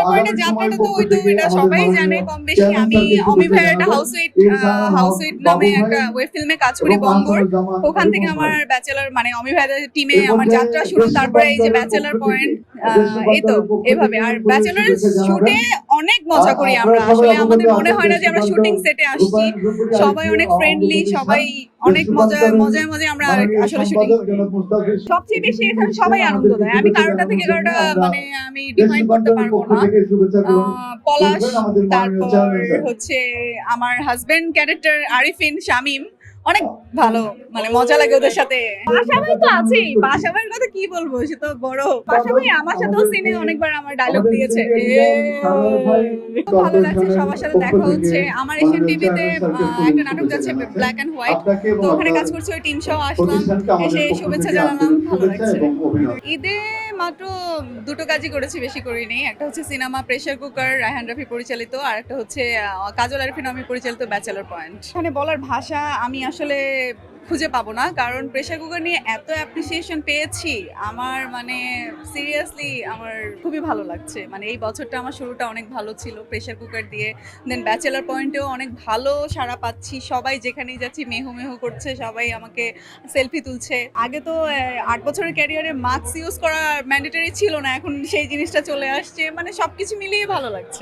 পয়েন্টের যাত্রাটা তো এটা সবাই জানে কম বেশি। আমি অমি ভাইয়ের একটা হাউসউইট নামে একটা ওয়েব ফিল্মে কাজ করি বঙ্গর। ওখান থেকে আমার ব্যাচেলর মানে অমি ভাইয়ের টিমে আমার যাত্রা শুরু। তারপরে এই যে ব্যাচেলর পয়েন্ট, এই তো এভাবে। আর ব্যাচেলর শুটে অনেক মজা করি আমরা। আসলে আমাদের মনে হয় না যে আমরা শুটিং সেটে আসছি। সবাই অনেক ফ্রেন্ডলি, সবাই অনেক মজায় আমরা আসলে শুটিং করি। সবচেয়ে বেশি এখানে সবাই আনন্দ দেয়। আমি কারোটা থেকে কারোটা মানে আমি ডিফাইন করতে পারবো না। পলাশ, তারপর হচ্ছে আমার হাজবেন্ড ক্যারেক্টার আরিফিন শামীম, অনেক ভালো, মানে মজা লাগে ওদের সাথে। পাশা ভাই তো আছেই, পাশা ভাইয়ের কথা কি বলবো, সে তো বড়। পাশা ভাই আমার সাথেও সিনে অনেকবার আমার ডায়লগ দিয়েছে। খুব ভালো লাগছে, সবার সাথে দেখা হচ্ছে। আমার এশিয়ান টিভিতে একটা নাটক যাচ্ছে ব্ল্যাক অ্যান্ড হোয়াইট, তো ওখানে কাজ করছে ওই টিম সহ আসলাম, এসে শুভেচ্ছা জানালাম, ভালো লাগছে। ঈদে মাত্র দুটো কাজই করেছি, বেশি করিনি। একটা হচ্ছে cinema pressure cooker, Raihan Rafi পরিচালিত, আর একটা হচ্ছে কাজল আরিফিন আমি পরিচালিত ব্যাচেলর পয়েন্ট। এখানে বলার ভাষা আমি আসলে খুঁজে পাবো না, কারণ প্রেসার কুকার নিয়ে এত অ্যাপ্রিসিয়েশন পেয়েছি। আমার মানে সিরিয়াসলি আমার খুবই ভালো লাগছে। মানে এই বছরটা আমার শুরুটা অনেক ভালো ছিল প্রেসার কুকার দিয়ে। দেন ব্যাচেলর পয়েন্টেও অনেক ভালো সাড়া পাচ্ছি, সবাই যেখানেই যাচ্ছি মেহু মেহু করছে, সবাই আমাকে সেলফি তুলছে। আগে তো 8 বছরের ক্যারিয়ারে মাস্ক ইউজ করা ম্যান্ডেটরি ছিল না, এখন সেই জিনিসটা চলে আসছে। মানে সবকিছু মিলিয়ে ভালো লাগছে।